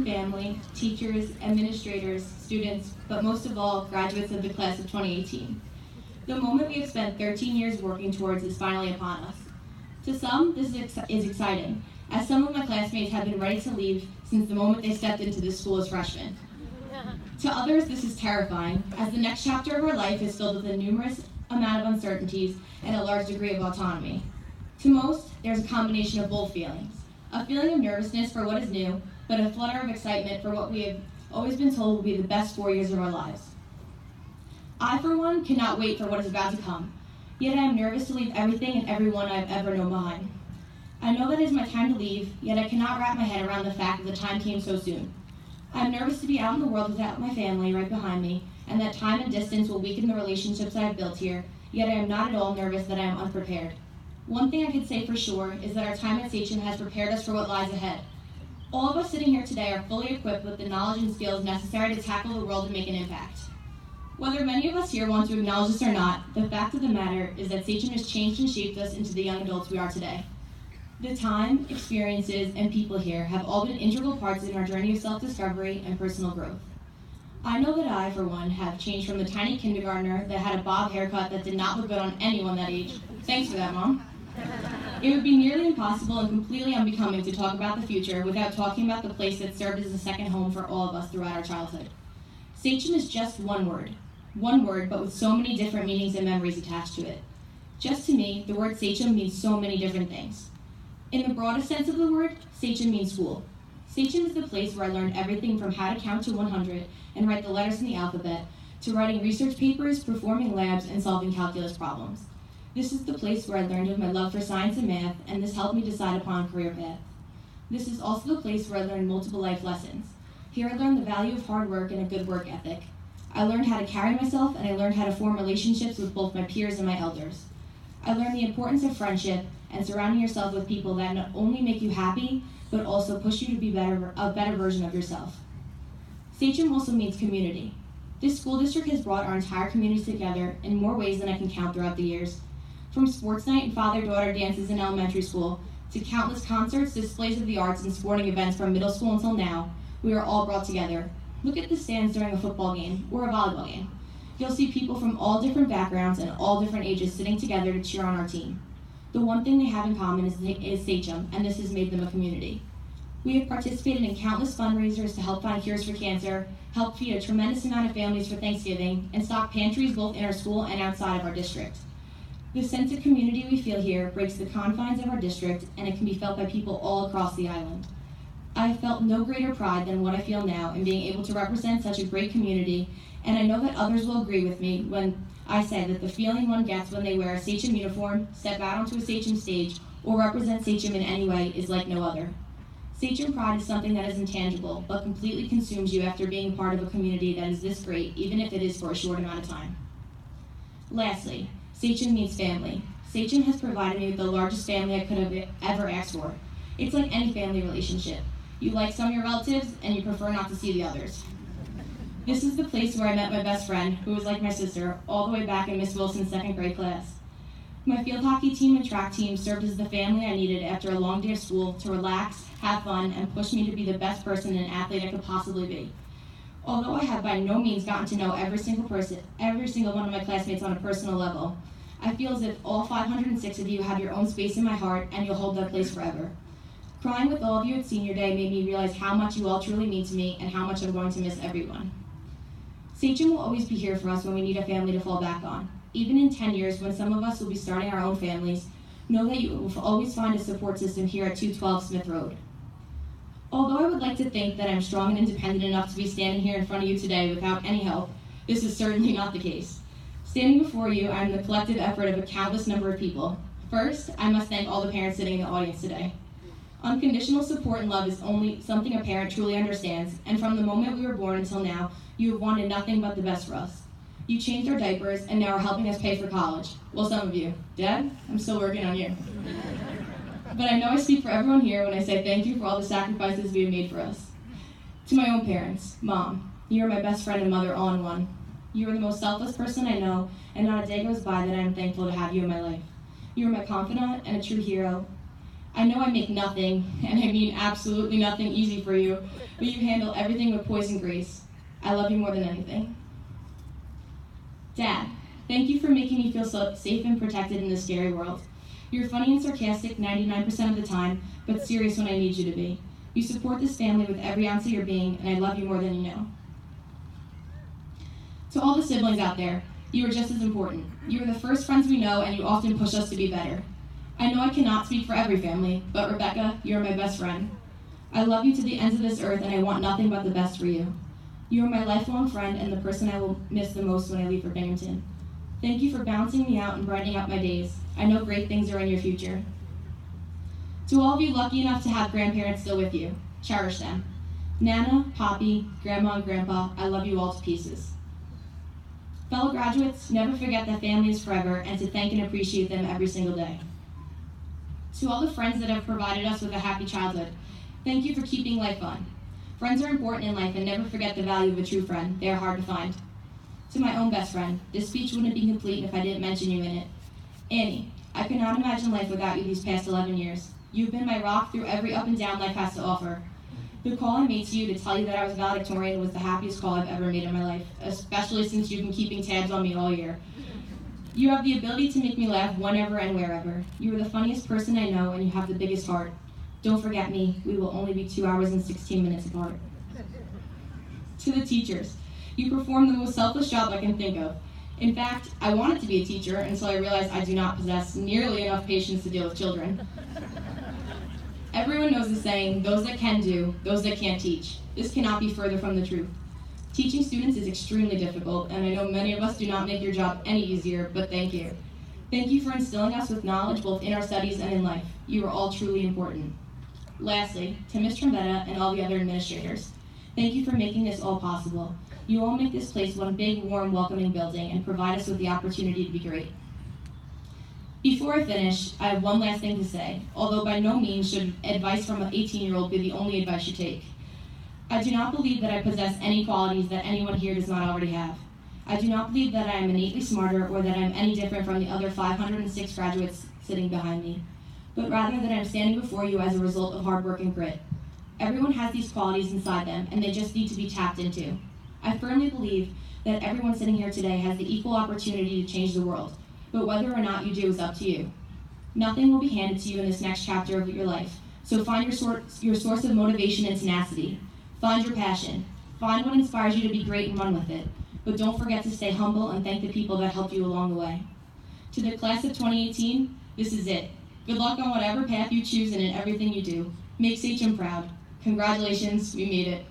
and family, teachers, administrators, students, but most of all, graduates of the class of 2018. The moment we have spent 13 years working towards is finally upon us. To some, this is exciting, as some of my classmates have been ready to leave since the moment they stepped into this school as freshmen. To others, this is terrifying, as the next chapter of our life is filled with a numerous amount of uncertainties and a large degree of autonomy. To most, there's a combination of both feelings. A feeling of nervousness for what is new, but a flutter of excitement for what we have always been told will be the best 4 years of our lives. I, for one, cannot wait for what is about to come, yet I am nervous to leave everything and everyone I've ever known behind. I know that it is my time to leave, yet I cannot wrap my head around the fact that the time came so soon. I am nervous to be out in the world without my family right behind me, and that time and distance will weaken the relationships I have built here, yet I am not at all nervous that I am unprepared. One thing I can say for sure is that our time at Sachem has prepared us for what lies ahead. All of us sitting here today are fully equipped with the knowledge and skills necessary to tackle the world and make an impact. Whether many of us here want to acknowledge this or not, the fact of the matter is that Sachem has changed and shaped us into the young adults we are today. The time, experiences, and people here have all been integral parts in our journey of self-discovery and personal growth. I know that I, for one, have changed from the tiny kindergartner that had a bob haircut that did not look good on anyone that age. Thanks for that, Mom. It would be nearly impossible and completely unbecoming to talk about the future without talking about the place that served as a second home for all of us throughout our childhood. Sachem is just one word, but with so many different meanings and memories attached to it. Just to me, the word Sachem means so many different things. In the broadest sense of the word, Sachem means school. Sachem is the place where I learned everything from how to count to 100 and write the letters in the alphabet, to writing research papers, performing labs, and solving calculus problems. This is the place where I learned of my love for science and math, and this helped me decide upon a career path. This is also the place where I learned multiple life lessons. Here I learned the value of hard work and a good work ethic. I learned how to carry myself, and I learned how to form relationships with both my peers and my elders. I learned the importance of friendship and surrounding yourself with people that not only make you happy, but also push you to be a better version of yourself. Sachem also means community. This school district has brought our entire community together in more ways than I can count throughout the years. From sports night and father-daughter dances in elementary school, to countless concerts, displays of the arts, and sporting events from middle school until now, we are all brought together. Look at the stands during a football game or a volleyball game. You'll see people from all different backgrounds and all different ages sitting together to cheer on our team. The one thing they have in common is Sachem, and this has made them a community. We have participated in countless fundraisers to help find cures for cancer, help feed a tremendous amount of families for Thanksgiving, and stock pantries both in our school and outside of our district. The sense of community we feel here breaks the confines of our district, and it can be felt by people all across the island. I have felt no greater pride than what I feel now in being able to represent such a great community, and I know that others will agree with me when I say that the feeling one gets when they wear a Sachem uniform, step out onto a Sachem stage, or represent Sachem in any way is like no other. Sachem pride is something that is intangible, but completely consumes you after being part of a community that is this great, even if it is for a short amount of time. Lastly, Sachem means family. Sachem has provided me with the largest family I could have ever asked for. It's like any family relationship. You like some of your relatives, and you prefer not to see the others. This is the place where I met my best friend, who was like my sister, all the way back in Miss Wilson's second grade class. My field hockey team and track team served as the family I needed after a long day of school to relax, have fun, and push me to be the best person and athlete I could possibly be. Although I have by no means gotten to know every single one of my classmates on a personal level, I feel as if all 506 of you have your own space in my heart, and you'll hold that place forever. Crying with all of you at senior day made me realize how much you all truly mean to me and how much I'm going to miss everyone. Sachem will always be here for us when we need a family to fall back on. Even in 10 years, when some of us will be starting our own families, know that you will always find a support system here at 212 Smith Road. Although I would like to think that I'm strong and independent enough to be standing here in front of you today without any help, this is certainly not the case. Standing before you, I am the collective effort of a countless number of people. First, I must thank all the parents sitting in the audience today. Unconditional support and love is only something a parent truly understands, and from the moment we were born until now, you have wanted nothing but the best for us. You changed our diapers and now are helping us pay for college. Well, some of you. Dad, I'm still working on you. But I know I speak for everyone here when I say thank you for all the sacrifices we have made for us. To my own parents, Mom, you are my best friend and mother all in one. You are the most selfless person I know, and not a day goes by that I am thankful to have you in my life. You are my confidant and a true hero. I know I make nothing, and I mean absolutely nothing, easy for you, but you handle everything with poise and grace. I love you more than anything. Dad, thank you for making me feel so safe and protected in this scary world. You're funny and sarcastic 99% of the time, but serious when I need you to be. You support this family with every ounce of your being, and I love you more than you know. To all the siblings out there, you are just as important. You are the first friends we know, and you often push us to be better. I know I cannot speak for every family, but Rebecca, you are my best friend. I love you to the ends of this earth, and I want nothing but the best for you. You are my lifelong friend and the person I will miss the most when I leave for Binghamton. Thank you for balancing me out and brightening up my days. I know great things are in your future. To all of you lucky enough to have grandparents still with you, cherish them. Nana, Poppy, Grandma, and Grandpa, I love you all to pieces. Fellow graduates, never forget that family is forever and to thank and appreciate them every single day. To all the friends that have provided us with a happy childhood, thank you for keeping life fun. Friends are important in life, and never forget the value of a true friend. They are hard to find. To my own best friend, this speech wouldn't be complete if I didn't mention you in it. Annie, I could not imagine life without you these past 11 years. You've been my rock through every up and down life has to offer. The call I made to you to tell you that I was valedictorian was the happiest call I've ever made in my life, especially since you've been keeping tabs on me all year. You have the ability to make me laugh whenever and wherever. You are the funniest person I know, and you have the biggest heart. Don't forget me, we will only be 2 hours and 16 minutes apart. To the teachers, you perform the most selfless job I can think of. In fact, I wanted to be a teacher until I realized I do not possess nearly enough patience to deal with children. Everyone knows the saying, those that can do, those that can't teach. This cannot be further from the truth. Teaching students is extremely difficult, and I know many of us do not make your job any easier, but thank you. Thank you for instilling us with knowledge both in our studies and in life. You are all truly important. Lastly, to Ms. Trombetta and all the other administrators, thank you for making this all possible. You all make this place one big, warm, welcoming building and provide us with the opportunity to be great. Before I finish, I have one last thing to say, although by no means should advice from an 18-year-old be the only advice you take. I do not believe that I possess any qualities that anyone here does not already have. I do not believe that I am innately smarter or that I am any different from the other 506 graduates sitting behind me, but rather that I am standing before you as a result of hard work and grit. Everyone has these qualities inside them, and they just need to be tapped into. I firmly believe that everyone sitting here today has the equal opportunity to change the world, but whether or not you do is up to you. Nothing will be handed to you in this next chapter of your life, so find your source of motivation and tenacity. Find your passion. Find what inspires you to be great and run with it, but don't forget to stay humble and thank the people that helped you along the way. To the class of 2018, this is it. Good luck on whatever path you choose and in everything you do. Make Sachem proud. Congratulations, we made it.